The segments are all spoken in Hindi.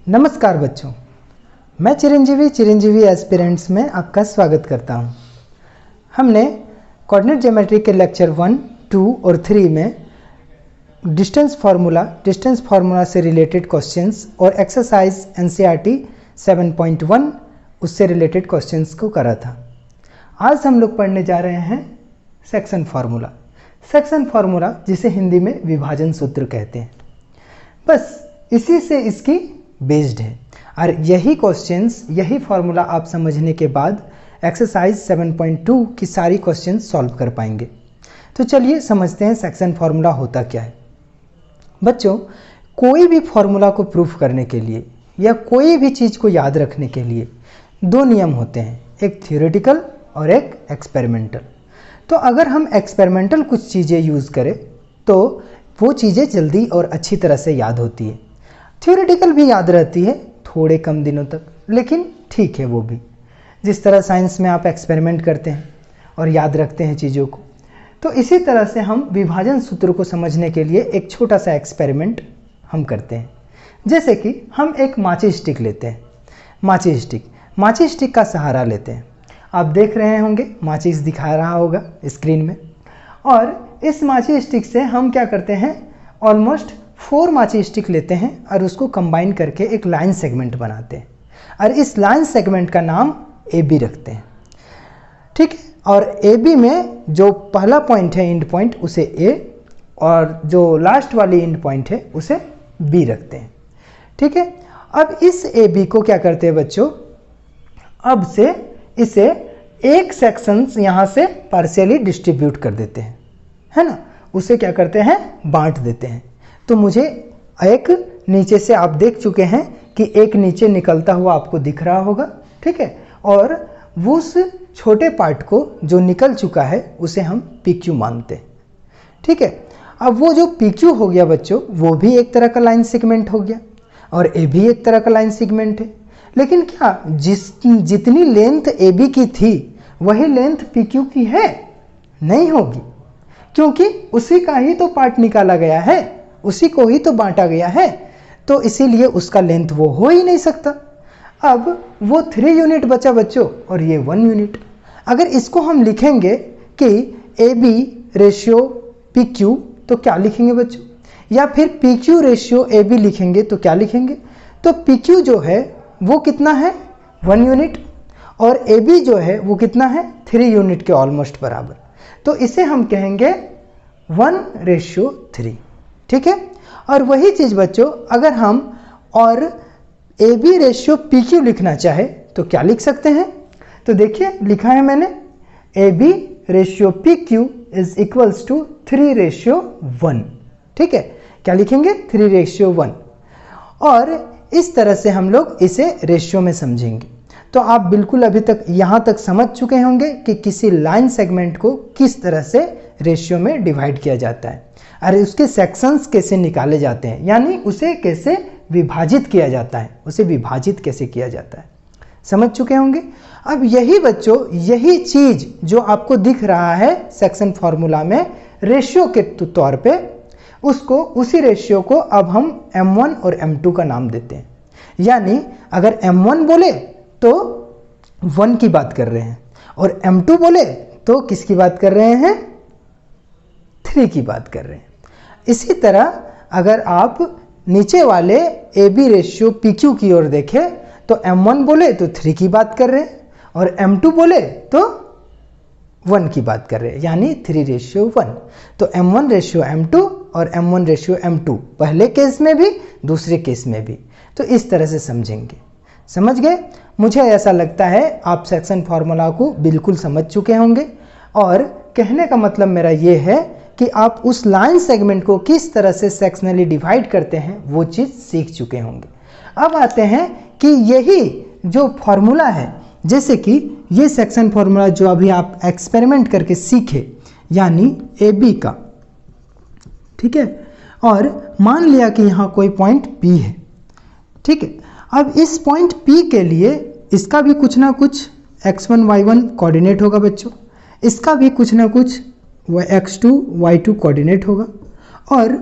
नमस्कार बच्चों, मैं चिरंजीवी एस्पिरेंट्स में आपका स्वागत करता हूं। हमने कोऑर्डिनेट ज्योमेट्री के लेक्चर 1, 2 और 3 में डिस्टेंस फार्मूला से रिलेटेड क्वेश्चंस और एक्सरसाइज एनसीईआरटी 7.1 उससे रिलेटेड क्वेश्चंस को करा था। आज हम लोग पढ़ने जा रहे हैं सेक्शन फार्मूला जिसे हिंदी में विभाजन सूत्र कहते हैं। बस इसी से इसकी बेस्ड है और यही क्वेश्चंस, यही फार्मूला आप समझने के बाद एक्सरसाइज 7.2 की सारी क्वेश्चंस सॉल्व कर पाएंगे। तो चलिए समझते हैं सेक्शन फार्मूला होता क्या है। बच्चों, कोई भी फार्मूला को प्रूफ करने के लिए या कोई भी चीज़ को याद रखने के लिए दो नियम होते हैं, एक थ्योरेटिकल और एक एक्सपेरिमेंटल। तो अगर हम एक्सपेरिमेंटल कुछ चीज़ें यूज़ करें तो वो चीज़ें जल्दी और अच्छी तरह से याद होती है। थ्योरेटिकल भी याद रहती है थोड़े कम दिनों तक, लेकिन ठीक है वो भी। जिस तरह साइंस में आप एक्सपेरिमेंट करते हैं और याद रखते हैं चीज़ों को, तो इसी तरह से हम विभाजन सूत्र को समझने के लिए एक छोटा सा एक्सपेरिमेंट हम करते हैं। जैसे कि हम एक माचिस स्टिक लेते हैं, माचिस स्टिक का सहारा लेते हैं। आप देख रहे होंगे, माचिस दिखा रहा होगा स्क्रीन में, और इस माचिस स्टिक से हम क्या करते हैं, ऑलमोस्ट 4 माचिस स्टिक लेते हैं और उसको कंबाइन करके एक लाइन सेगमेंट बनाते हैं और इस लाइन सेगमेंट का नाम AB रखते हैं। ठीक है, और AB में जो पहला पॉइंट है एंड पॉइंट उसे A और जो लास्ट वाली एंड पॉइंट है उसे B रखते हैं। ठीक है, अब इस AB को क्या करते हैं बच्चों, अब से इसे एक सेक्शंस यहाँ से पार्शियली डिस्ट्रीब्यूट कर देते हैं, है ना, उसे क्या करते हैं, बांट देते हैं। तो मुझे एक नीचे से आप देख चुके हैं कि एक नीचे निकलता हुआ आपको दिख रहा होगा। ठीक है, और वो उस छोटे पार्ट को जो निकल चुका है उसे हम PQ मानते हैं। ठीक है, अब वो जो PQ हो गया बच्चों, वो भी एक तरह का लाइन सेगमेंट हो गया और A भी एक तरह का लाइन सेगमेंट है। लेकिन क्या जितनी लेंथ AB की थी वही लेंथ PQ की है? नहीं होगी, क्योंकि उसी का ही तो पार्ट निकाला गया है, उसी को ही तो बांटा गया है, तो इसीलिए उसका लेंथ वो हो ही नहीं सकता। अब वो 3 यूनिट बचा बच्चों और ये 1 यूनिट। अगर इसको हम लिखेंगे कि AB रेशियो PQ तो क्या लिखेंगे बच्चों, या फिर PQ रेशियो AB लिखेंगे तो क्या लिखेंगे, तो PQ जो है वो कितना है, 1 यूनिट, और AB जो है वो कितना है, 3 यूनिट के ऑलमोस्ट बराबर। तो इसे हम कहेंगे 1:3। ठीक है, और वही चीज़ बच्चों अगर हम और AB रेशियो PQ लिखना चाहे तो क्या लिख सकते हैं, तो देखिए लिखा है मैंने, AB ratio PQ is equals to 3:1। ठीक है, क्या लिखेंगे, 3:1। और इस तरह से हम लोग इसे रेशियो में समझेंगे। तो आप बिल्कुल अभी तक यहाँ तक समझ चुके होंगे कि किसी लाइन सेगमेंट को किस तरह से रेशियो में डिवाइड किया जाता है और उसके सेक्शंस कैसे निकाले जाते हैं, यानी उसे कैसे विभाजित किया जाता है, उसे विभाजित कैसे किया जाता है, समझ चुके होंगे। अब यही बच्चों, यही चीज जो आपको दिख रहा है सेक्शन फार्मूला में रेशियो के तौर पे, उसको, उसी रेशियो को अब हम M1 और M2 का नाम देते हैं। यानी अगर M1 बोले तो 1 की बात कर रहे हैं और M2 बोले तो किसकी बात कर रहे हैं, 3 की बात कर रहे हैं। इसी तरह अगर आप नीचे वाले AB रेशियो PQ की ओर देखें तो M1 बोले तो 3 की बात कर रहे हैं और M2 बोले तो 1 की बात कर रहे हैं, यानी 3:1। तो M1 रेशियो M2 और M1 रेशियो M2, पहले केस में भी दूसरे केस में भी। तो इस तरह से समझेंगे, समझ गए। मुझे ऐसा लगता है आप सेक्शन फार्मूला को बिल्कुल समझ चुके होंगे और कहने का मतलब मेरा ये है कि आप उस लाइन सेगमेंट को किस तरह से सेक्शनली डिवाइड करते हैं वो चीज़ सीख चुके होंगे। अब आते हैं कि यही जो फार्मूला है, जैसे कि ये सेक्शन फार्मूला जो अभी आप एक्सपेरिमेंट करके सीखे, यानी AB का, ठीक है, और मान लिया कि यहाँ कोई पॉइंट P है। ठीक है, अब इस पॉइंट P के लिए इसका भी कुछ ना कुछ x1 y1 कोऑर्डिनेट होगा बच्चों, इसका भी कुछ ना कुछ x2 y2 कोऑर्डिनेट होगा, और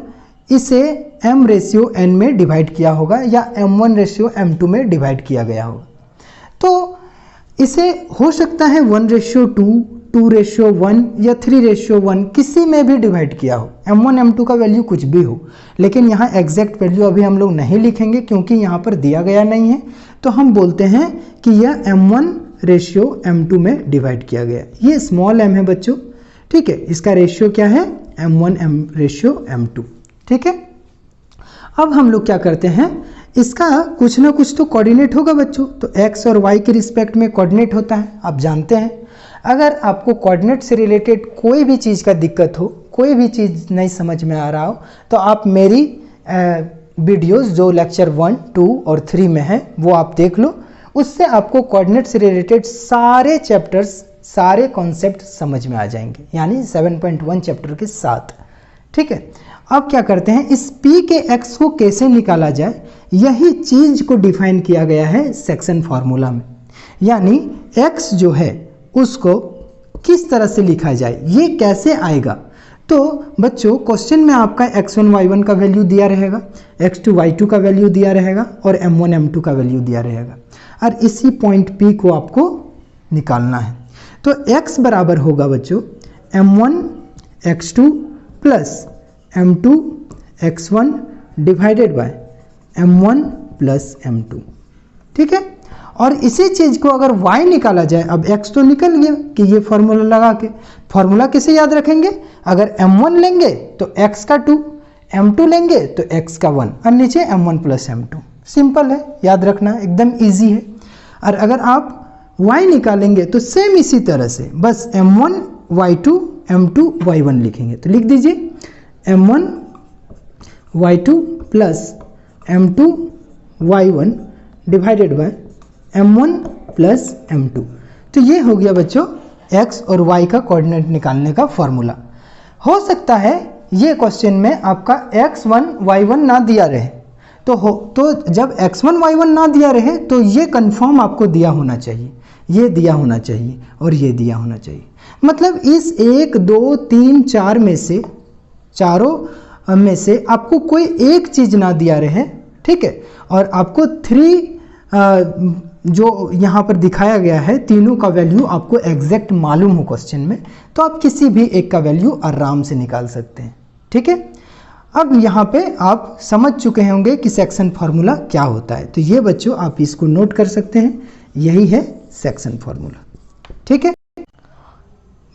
इसे m रेशियो n में डिवाइड किया होगा या m1 रेशियो m2 में डिवाइड किया गया होगा। तो इसे हो सकता है 1:2, 2:1 या 3:1 किसी में भी डिवाइड किया हो, m1 m2 का वैल्यू कुछ भी हो, लेकिन यहाँ एग्जैक्ट वैल्यू अभी हम लोग नहीं लिखेंगे क्योंकि यहाँ पर दिया गया नहीं है। तो हम बोलते हैं कि यह m1 रेशियो m2 में डिवाइड किया गया। ये स्मॉल m है बच्चों, ठीक है, इसका रेशियो क्या है, m1 रेशियो m2, ठीक है। अब हम लोग क्या करते हैं, इसका कुछ ना कुछ तो कोऑर्डिनेट होगा बच्चों, तो x और y के रिस्पेक्ट में कोऑर्डिनेट होता है, आप जानते हैं। अगर आपको कोऑर्डिनेट से रिलेटेड कोई भी चीज़ का दिक्कत हो, कोई भी चीज़ नहीं समझ में आ रहा हो, तो आप मेरी वीडियोस जो लेक्चर 1, 2 और 3 में है वो आप देख लो, उससे आपको कोऑर्डिनेट से रिलेटेड सारे चैप्टर्स, सारे कॉन्सेप्ट समझ में आ जाएंगे, यानी 7.1 चैप्टर के साथ, ठीक है। अब क्या करते हैं, इस p के x को कैसे निकाला जाए, यही चीज को डिफाइन किया गया है सेक्शन फार्मूला में। यानी x जो है उसको किस तरह से लिखा जाए, ये कैसे आएगा। तो बच्चों क्वेश्चन में आपका x1 y1 का वैल्यू दिया रहेगा, x2 y2 का वैल्यू दिया रहेगा और m1 m2 का वैल्यू दिया रहेगा, और इसी पॉइंट p को आपको निकालना है। तो x बराबर होगा बच्चों m1 x2 plus m2 x1 divided by m1 plus m2, ठीक है। और इसी चीज को अगर y निकाला जाए, अब x तो निकल गया कि ये फॉर्मूला लगा के, फॉर्मूला कैसे याद रखेंगे, अगर m1 लेंगे तो x का 2, m2 लेंगे तो x का 1 और नीचे m1 प्लस m2, सिंपल है, याद रखना एकदम इजी है। और अगर आप y निकालेंगे तो सेम इसी तरह से बस m1 y2 m2 y1 लिखेंगे, तो लिख दीजिए m1 y2 plus m2 y1 divided by m1 plus m2। तो ये हो गया बच्चों x और y का कोऑर्डिनेट निकालने का फॉर्मूला। हो सकता है ये क्वेश्चन में आपका x1 y1 ना दिया रहे, तो जब x1 y1 ना दिया रहे तो ये कंफर्म आपको दिया होना चाहिए, ये दिया होना चाहिए और ये दिया होना चाहिए। मतलब इस 1 2 3 4 में से, चारों में से आपको कोई एक चीज ना दिया रहे, ठीक है, और आपको 3 जो यहाँ पर दिखाया गया है तीनों का वैल्यू आपको एग्जैक्ट मालूम हो क्वेश्चन में, तो आप किसी भी एक का वैल्यू आराम से निकाल सकते हैं, ठीक है। अब यहाँ पे आप समझ चुके होंगे कि सेक्शन फार्मूला क्या होता है, तो ये बच्चों आप इसको नोट कर सकते हैं, यही है सेक्शन फार्मूला, ठीक है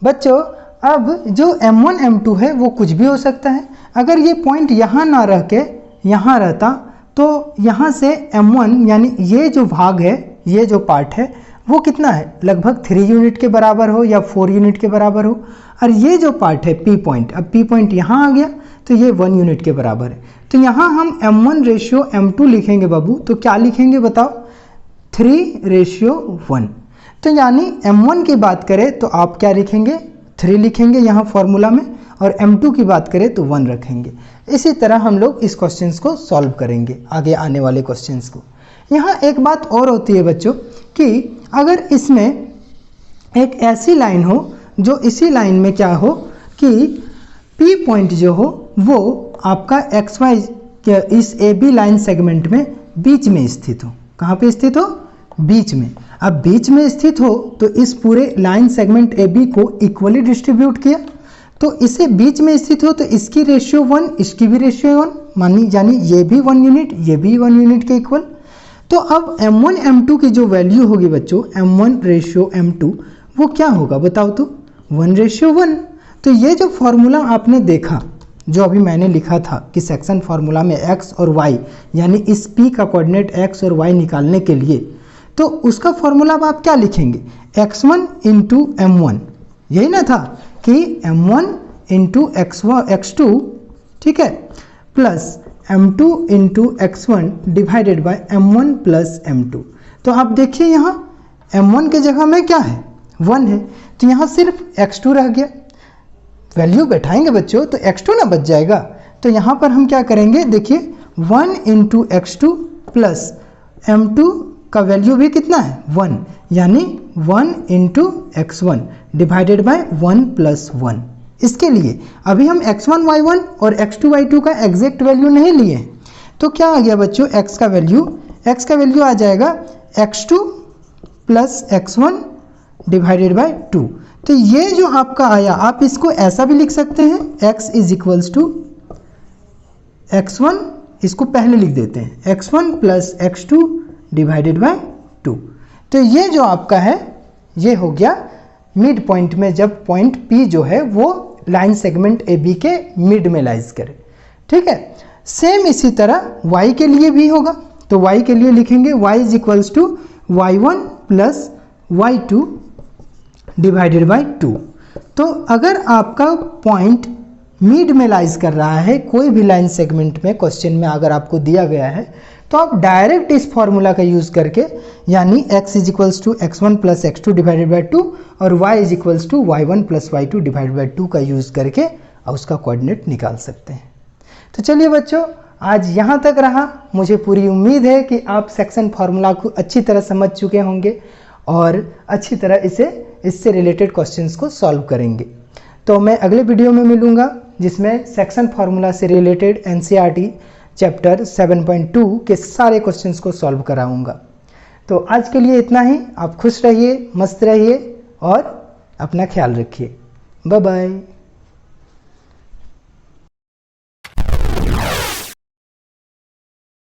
बच्चों। अब जो m1 m2 है वो कुछ भी हो सकता है। अगर ये पॉइंट यहाँ ना रह के यहाँ रहता तो यहाँ से m1 यानी ये जो भाग है, ये जो पार्ट है वो कितना है, लगभग 3 यूनिट के बराबर हो या 4 यूनिट के बराबर हो, और ये जो पार्ट है p पॉइंट, अब p पॉइंट यहाँ आ गया तो ये 1 यूनिट के बराबर है। तो यहाँ हम m1 रेशियो m2 लिखेंगे बाबू, तो क्या लिखेंगे बताओ, 3:1। तो यानी m1 की बात करें तो आप क्या लिखेंगे, 3 लिखेंगे यहाँ फॉर्मूला में, और m2 की बात करें तो 1 रखेंगे। इसी तरह हम लोग इस क्वेश्चंस को सॉल्व करेंगे, आगे आने वाले क्वेश्चंस को। यहाँ एक बात और होती है बच्चों कि अगर इसमें एक ऐसी लाइन हो जो इसी लाइन में क्या हो कि P पॉइंट जो हो वो आपका XY इस AB लाइन सेगमेंट में बीच में स्थित हो। कहाँ पे स्थित हो, बीच में। अब बीच में स्थित हो तो इस पूरे लाइन सेगमेंट AB को इक्वली डिस्ट्रीब्यूट किया, तो इसे बीच में स्थित हो तो इसकी रेशियो 1, इसकी भी रेशियो 1, मानी यानी ये भी 1 यूनिट, ये भी 1 यूनिट के इक्वल। तो अब m1 m2 की जो वैल्यू होगी बच्चों, m1 रेशियो m2 वो क्या होगा बताओ तो, 1:1। तो ये जो फॉर्मूला आपने देखा, जो अभी मैंने लिखा था कि सेक्शन फार्मूला में x और y यानी इस p का कोऑर्डिनेट x और y निकालने के लिए, तो उसका फॉर्मूला अब आप क्या लिखेंगे, x1 इंटू m1, यही ना था कि m1 इंटू x2, ठीक है, plus m2 into x1 divided by m1 plus m2। तो आप देखिए यहाँ m1 के जगह में क्या है, 1 है, तो यहाँ सिर्फ x2 रह गया। वैल्यू बैठाएंगे बच्चों तो x2 ना बच जाएगा, तो यहाँ पर हम क्या करेंगे, देखिए 1 इंटू x2 प्लस m2 का वैल्यू भी कितना है, 1, यानी 1 into x1 divided by 1 plus 1। इसके लिए अभी हम x1 y1 और x2 y2 का एग्जैक्ट वैल्यू नहीं लिए, तो क्या आ गया बच्चों, x का वैल्यू आ जाएगा x2 plus x1 divided by 2। तो ये जो आपका आया, आप इसको ऐसा भी लिख सकते हैं, x is equals to x1, इसको पहले लिख देते हैं, x1 plus x2 divided by 2। तो ये जो आपका है ये हो गया मिड पॉइंट में, जब पॉइंट P जो है वो लाइन सेगमेंट AB के मिड में लाइज करे। ठीक है, सेम इसी तरह y के लिए भी होगा। तो y के लिए लिखेंगे y is equals to y1 plus y2 divided by 2। तो अगर आपका पॉइंट मिड में लाइज कर रहा है कोई भी लाइन सेगमेंट में, क्वेश्चन में अगर आपको दिया गया है, तो आप डायरेक्ट इस फॉर्मूला का यूज करके, यानी x is equals to x1 plus x2 divided by 2 और y is equals to y1 plus y2 divided by 2 का यूज करके उसका कोऑर्डिनेट निकाल सकते हैं। तो चलिए बच्चों, आज यहाँ तक रहा। मुझे पूरी उम्मीद है कि आप सेक्शन फार्मूला को अच्छी तरह समझ चुके होंगे और अच्छी तरह इससे रिलेटेड क्वेश्चंस को सॉल्व करेंगे। तो मैं अगले वीडियो में मिलूँगा जिसमें सेक्शन फार्मूला से रिलेटेड NCERT चैप्टर 7.2 के सारे क्वेश्चंस को सॉल्व कराऊंगा। तो आज के लिए इतना ही। आप खुश रहिए, मस्त रहिए और अपना ख्याल रखिए। Bye bye.